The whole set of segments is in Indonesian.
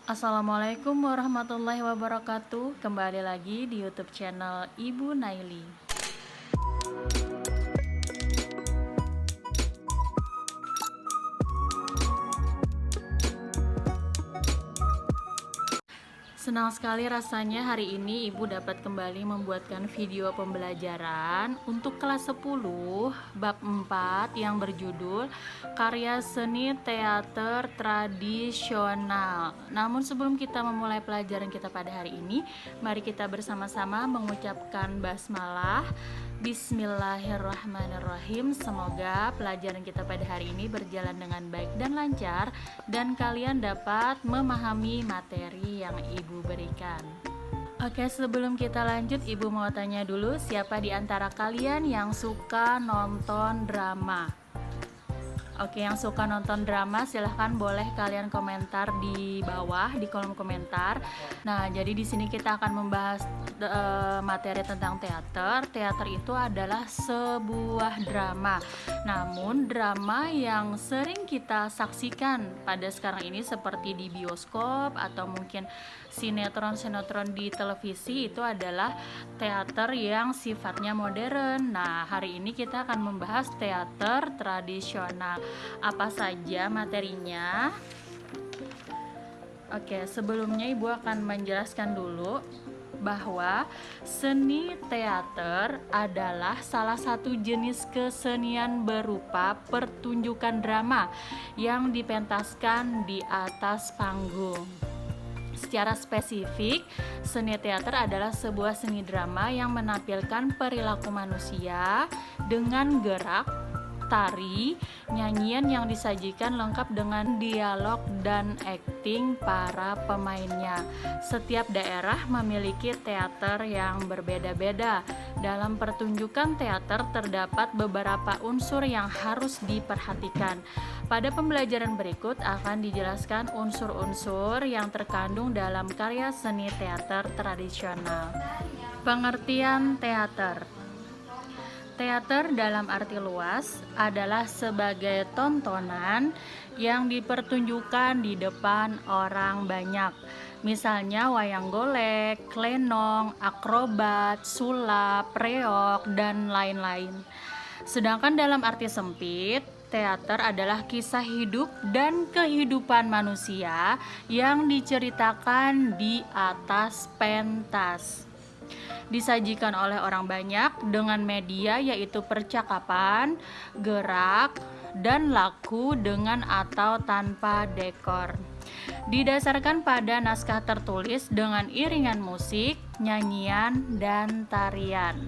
Assalamualaikum warahmatullahi wabarakatuh. Kembali lagi di YouTube channel Ibu Naili. Senang sekali rasanya hari ini Ibu dapat kembali membuatkan video pembelajaran untuk kelas 10 bab 4 yang berjudul Karya Seni Teater Tradisional. Namun sebelum kita memulai pelajaran kita pada hari ini, mari kita bersama-sama mengucapkan basmalah. Bismillahirrahmanirrahim. Semoga pelajaran kita pada hari ini berjalan dengan baik dan lancar dan kalian dapat memahami materi yang Ibu berikan. Oke, sebelum kita lanjut, Ibu mau tanya dulu, siapa di antara kalian yang suka nonton drama? Oke, yang suka nonton drama silahkan boleh kalian komentar di bawah di kolom komentar. Nah, jadi di sini kita akan membahas materi tentang teater. Teater itu adalah sebuah drama. Namun drama yang sering kita saksikan pada sekarang ini seperti di bioskop atau mungkin sinetron-sinetron di televisi itu adalah teater yang sifatnya modern. Nah, hari ini kita akan membahas teater tradisional. Apa saja materinya? Oke, sebelumnya Ibu akan menjelaskan dulu bahwa seni teater adalah salah satu jenis kesenian berupa pertunjukan drama yang dipentaskan di atas panggung. Secara spesifik, seni teater adalah sebuah seni drama yang menampilkan perilaku manusia dengan gerak, tari, nyanyian yang disajikan lengkap dengan dialog dan akting para pemainnya. Setiap daerah memiliki teater yang berbeda-beda. Dalam pertunjukan teater terdapat beberapa unsur yang harus diperhatikan. Pada pembelajaran berikut akan dijelaskan unsur-unsur yang terkandung dalam karya seni teater tradisional. Pengertian teater. Teater dalam arti luas adalah sebagai tontonan yang dipertunjukkan di depan orang banyak. Misalnya wayang golek, lenong, akrobat, sulap, reog, dan lain-lain. Sedangkan dalam arti sempit, teater adalah kisah hidup dan kehidupan manusia yang diceritakan di atas pentas. Disajikan oleh orang banyak dengan media yaitu percakapan, gerak, dan laku dengan atau tanpa dekor. Didasarkan pada naskah tertulis dengan iringan musik, nyanyian, dan tarian.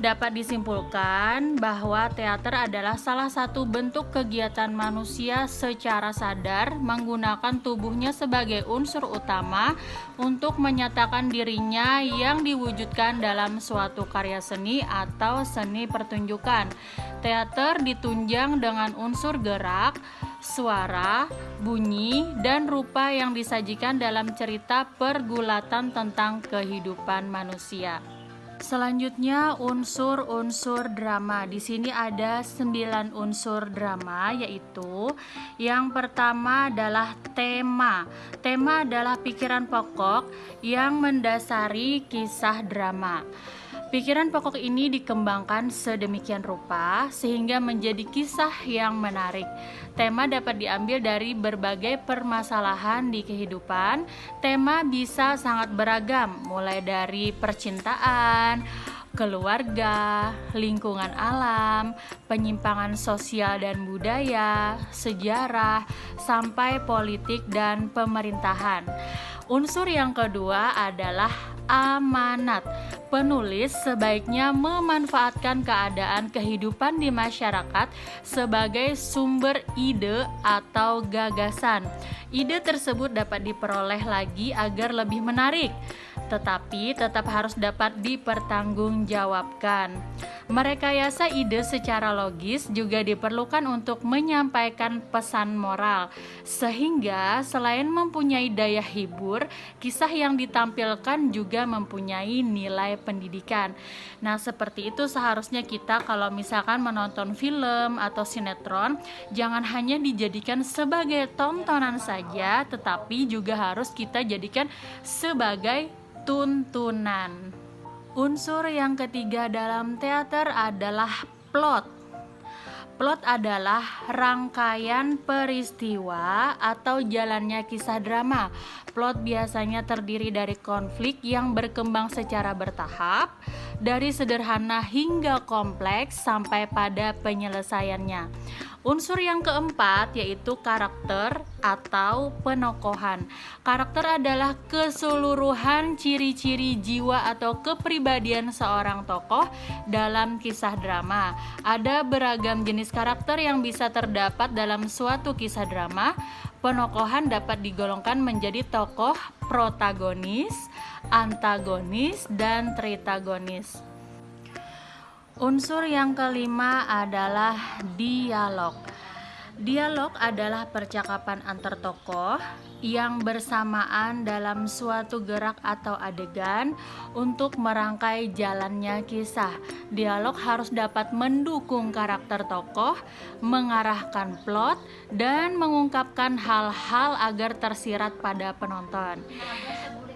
Dapat disimpulkan bahwa teater adalah salah satu bentuk kegiatan manusia secara sadar menggunakan tubuhnya sebagai unsur utama untuk menyatakan dirinya yang diwujudkan dalam suatu karya seni atau seni pertunjukan. Teater ditunjang dengan unsur gerak, suara, bunyi, dan rupa yang disajikan dalam cerita pergulatan tentang kehidupan manusia. Selanjutnya unsur-unsur drama. Di sini ada 9 unsur drama, yaitu yang pertama adalah tema. Tema adalah pikiran pokok yang mendasari kisah drama. Pikiran pokok ini dikembangkan sedemikian rupa sehingga menjadi kisah yang menarik. Tema dapat diambil dari berbagai permasalahan di kehidupan. Tema bisa sangat beragam, mulai dari percintaan, keluarga, lingkungan alam, penyimpangan sosial dan budaya, sejarah, sampai politik dan pemerintahan. Unsur yang kedua adalah amanat. Penulis sebaiknya memanfaatkan keadaan kehidupan di masyarakat sebagai sumber ide atau gagasan. Ide tersebut dapat diperoleh lagi agar lebih menarik. tetapi tetap harus dapat dipertanggungjawabkan. Merekayasa ide secara logis juga diperlukan untuk menyampaikan pesan moral, sehingga selain mempunyai daya hibur, kisah yang ditampilkan juga mempunyai nilai pendidikan. Nah, seperti itu seharusnya kita kalau misalkan menonton film atau sinetron, jangan hanya dijadikan sebagai tontonan saja, tetapi juga harus kita jadikan sebagai tuntunan. Unsur yang ketiga dalam teater adalah plot. Plot adalah rangkaian peristiwa atau jalannya kisah drama. Plot biasanya terdiri dari konflik yang berkembang secara bertahap, dari sederhana hingga kompleks sampai pada penyelesaiannya. Unsur yang keempat yaitu karakter atau penokohan. Karakter adalah keseluruhan ciri-ciri jiwa atau kepribadian seorang tokoh dalam kisah drama. Ada beragam jenis karakter yang bisa terdapat dalam suatu kisah drama. Penokohan dapat digolongkan menjadi tokoh protagonis, antagonis, dan tritagonis. Unsur yang kelima adalah dialog. Dialog adalah percakapan antar tokoh yang bersamaan dalam suatu gerak atau adegan untuk merangkai jalannya kisah. Dialog harus dapat mendukung karakter tokoh, mengarahkan plot, dan mengungkapkan hal-hal agar tersirat pada penonton.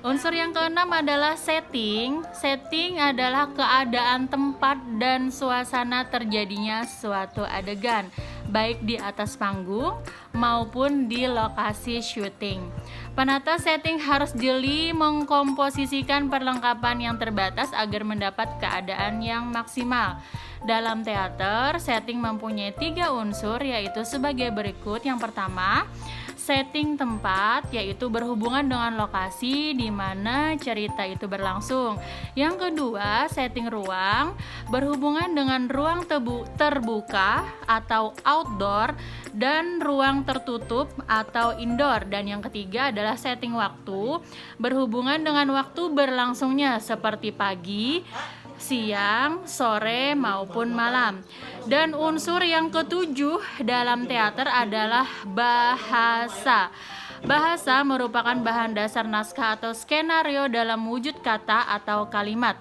Unsur yang keenam adalah setting. Setting adalah keadaan tempat dan suasana terjadinya suatu adegan, baik di atas panggung maupun di lokasi syuting. Penata setting harus jeli mengkomposisikan perlengkapan yang terbatas agar mendapat keadaan yang maksimal. Dalam teater, setting mempunyai 3 unsur, yaitu sebagai berikut. Yang pertama, setting tempat, yaitu berhubungan dengan lokasi di mana cerita itu berlangsung. Yang kedua, setting ruang, berhubungan dengan ruang terbuka atau outdoor dan ruang tertutup atau indoor. Dan yang ketiga adalah setting waktu, berhubungan dengan waktu berlangsungnya seperti pagi, siang, sore, maupun malam. Dan unsur yang ketujuh dalam teater adalah bahasa. Bahasa merupakan bahan dasar naskah atau skenario dalam wujud kata atau kalimat.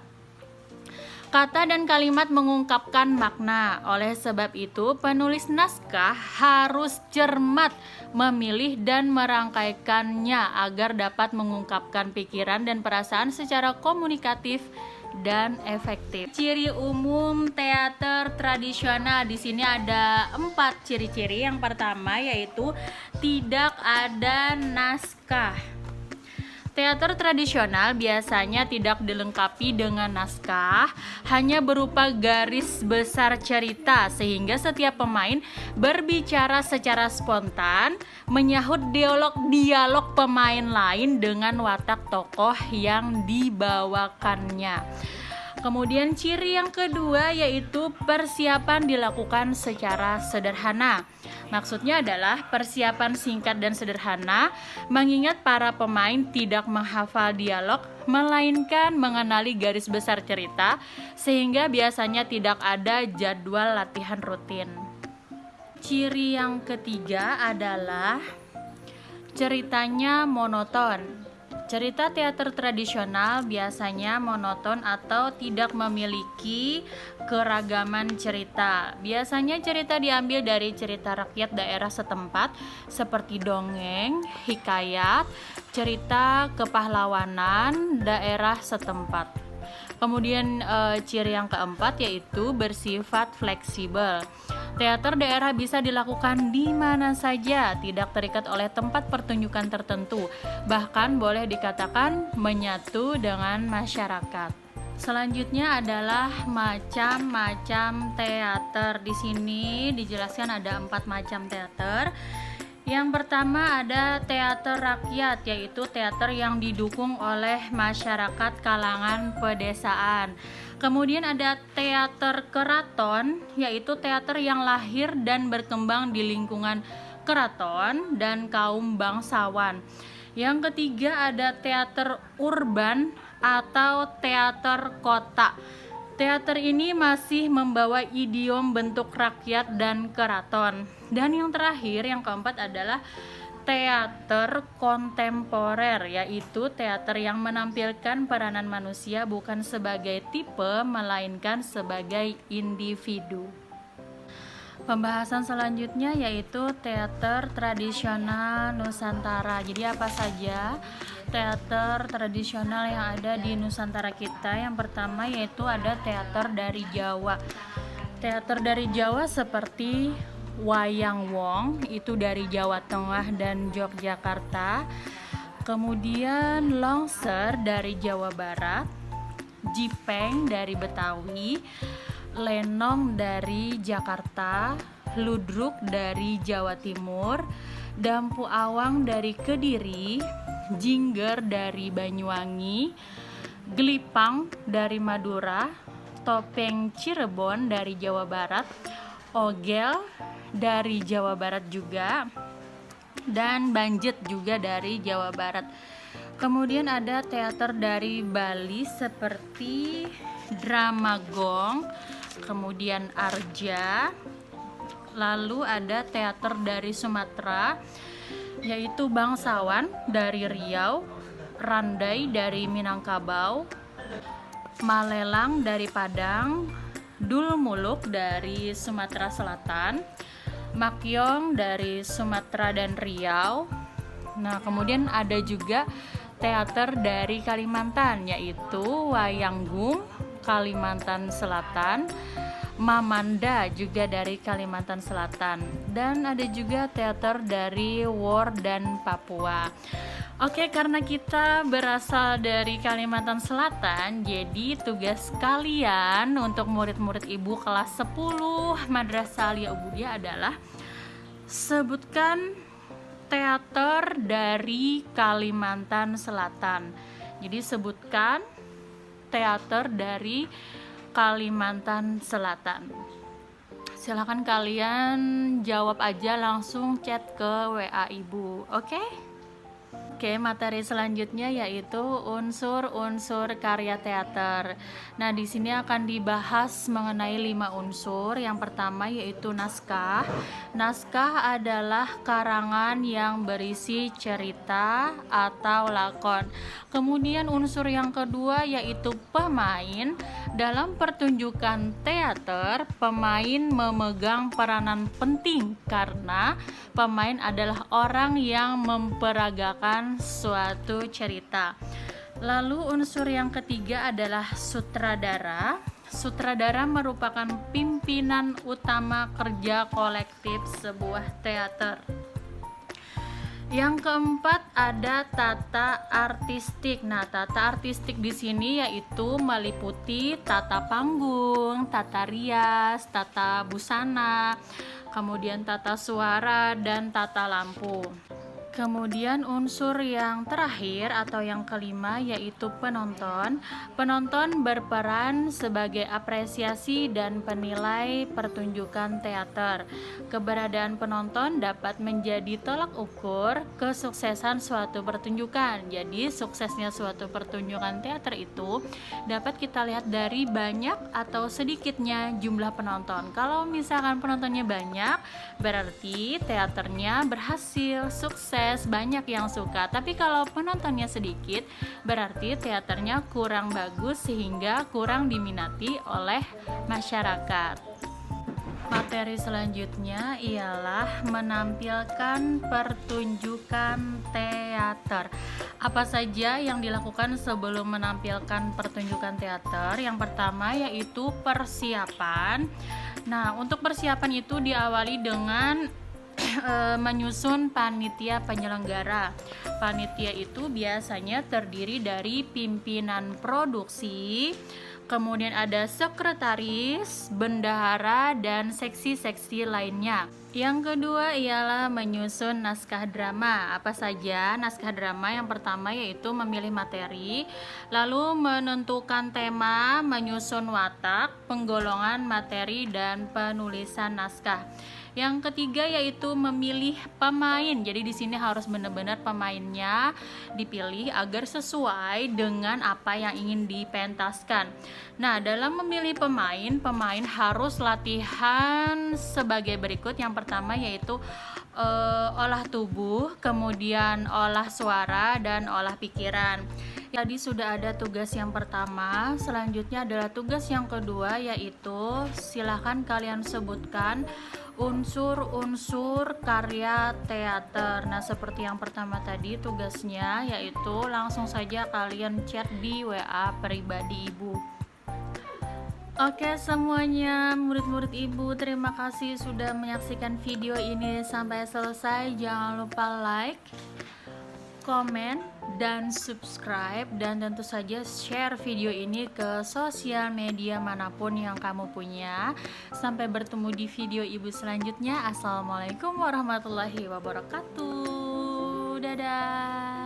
Kata dan kalimat mengungkapkan makna. Oleh sebab itu, penulis naskah harus cermat memilih dan merangkaikannya agar dapat mengungkapkan pikiran dan perasaan secara komunikatif dan efektif. Ciri umum teater tradisional, di sini ada 4 ciri-ciri. Yang pertama yaitu tidak ada naskah. Teater tradisional biasanya tidak dilengkapi dengan naskah, hanya berupa garis besar cerita, sehingga setiap pemain berbicara secara spontan, menyahut dialog pemain lain dengan watak tokoh yang dibawakannya. Kemudian ciri yang kedua yaitu persiapan dilakukan secara sederhana. Maksudnya adalah persiapan singkat dan sederhana, mengingat para pemain tidak menghafal dialog, melainkan mengenali garis besar cerita, sehingga biasanya tidak ada jadwal latihan rutin. Ciri yang ketiga adalah ceritanya monoton. Cerita teater tradisional biasanya monoton atau tidak memiliki keragaman cerita. Biasanya cerita diambil dari cerita rakyat daerah setempat seperti dongeng, hikayat, cerita kepahlawanan daerah setempat. Kemudian ciri yang keempat yaitu bersifat fleksibel. Teater daerah bisa dilakukan di mana saja, tidak terikat oleh tempat pertunjukan tertentu, bahkan boleh dikatakan menyatu dengan masyarakat. Selanjutnya adalah macam-macam teater. Di sini dijelaskan ada 4 macam teater. Yang pertama ada teater rakyat, yaitu teater yang didukung oleh masyarakat kalangan pedesaan. Kemudian ada teater keraton, yaitu teater yang lahir dan berkembang di lingkungan keraton dan kaum bangsawan. Yang ketiga ada teater urban atau teater kota. Teater ini masih membawa idiom bentuk rakyat dan keraton. Dan yang terakhir, yang keempat adalah teater kontemporer, yaitu teater yang menampilkan peranan manusia bukan sebagai tipe melainkan sebagai individu. Pembahasan selanjutnya yaitu teater tradisional Nusantara. Jadi apa saja teater tradisional yang ada di Nusantara kita? Yang pertama yaitu ada teater dari Jawa. Teater dari Jawa seperti Wayang Wong, itu dari Jawa Tengah dan Yogyakarta. Kemudian Longser dari Jawa Barat, Jipeng dari Betawi, Lenong dari Jakarta, Ludruk dari Jawa Timur, Dampu Awang dari Kediri, Jingger dari Banyuwangi, Gelipang dari Madura, Topeng Cirebon dari Jawa Barat, Ogel dari Jawa Barat juga, dan Banjet juga dari Jawa Barat. Kemudian ada teater dari Bali seperti Dramagong, kemudian Arja. Lalu ada teater dari Sumatera yaitu Bangsawan dari Riau, Randai dari Minangkabau, Malelang dari Padang, Dul Muluk dari Sumatera Selatan, Makyong dari Sumatera dan Riau. Nah, kemudian ada juga teater dari Kalimantan yaitu Wayanggung Kalimantan Selatan, Mamanda juga dari Kalimantan Selatan, dan ada juga teater dari Wor dan Papua. Oke, karena kita berasal dari Kalimantan Selatan, jadi tugas kalian untuk murid-murid ibu kelas 10 Madrasah Alia Ubudiyah adalah sebutkan teater dari Kalimantan Selatan. Jadi sebutkan teater dari Kalimantan Selatan. Silakan kalian jawab aja, langsung chat ke WA ibu. Oke, materi selanjutnya yaitu unsur-unsur karya teater. Nah, di sini akan dibahas mengenai 5 unsur. Yang pertama yaitu naskah. Naskah adalah karangan yang berisi cerita atau lakon. Kemudian unsur yang kedua yaitu pemain. Dalam pertunjukan teater, pemain memegang peranan penting karena pemain adalah orang yang memperagakan suatu cerita. Lalu unsur yang ketiga adalah sutradara. Sutradara merupakan pimpinan utama kerja kolektif sebuah teater. Yang keempat ada tata artistik. Nah, tata artistik di sini yaitu meliputi tata panggung, tata rias, tata busana, kemudian tata suara dan tata lampu. Kemudian unsur yang terakhir atau yang kelima yaitu penonton. Penonton berperan sebagai apresiasi dan penilai pertunjukan teater. Keberadaan penonton dapat menjadi tolak ukur kesuksesan suatu pertunjukan. Jadi suksesnya suatu pertunjukan teater itu dapat kita lihat dari banyak atau sedikitnya jumlah penonton. Kalau misalkan penontonnya banyak, berarti teaternya berhasil, sukses, banyak yang suka. Tapi kalau penontonnya sedikit, berarti teaternya kurang bagus sehingga kurang diminati oleh masyarakat. Materi selanjutnya ialah menampilkan pertunjukan teater. Apa saja yang dilakukan sebelum menampilkan pertunjukan teater? Yang pertama yaitu persiapan. Nah, untuk persiapan itu diawali dengan menyusun panitia penyelenggara. Panitia itu biasanya terdiri dari pimpinan produksi, kemudian ada sekretaris, bendahara, dan seksi-seksi lainnya. Yang kedua ialah menyusun naskah drama. Apa saja naskah drama? Yang pertama yaitu memilih materi, lalu menentukan tema, menyusun watak, penggolongan materi, dan penulisan naskah. Yang ketiga yaitu memilih pemain. Jadi di sini harus benar-benar pemainnya dipilih agar sesuai dengan apa yang ingin dipentaskan. Nah, dalam memilih pemain, pemain harus latihan sebagai berikut. Yang pertama yaitu olah tubuh, kemudian olah suara, dan olah pikiran. Tadi sudah ada tugas yang pertama, selanjutnya adalah tugas yang kedua, yaitu silahkan kalian sebutkan unsur-unsur karya teater. Nah, seperti yang pertama tadi tugasnya, yaitu langsung saja kalian chat di WA pribadi ibu. Oke semuanya, murid-murid ibu, terima kasih sudah menyaksikan video ini sampai selesai. Jangan lupa like, komen, dan subscribe, dan tentu saja share video ini ke sosial media manapun yang kamu punya. Sampai bertemu di video ibu selanjutnya. Assalamualaikum warahmatullahi wabarakatuh. Dadah.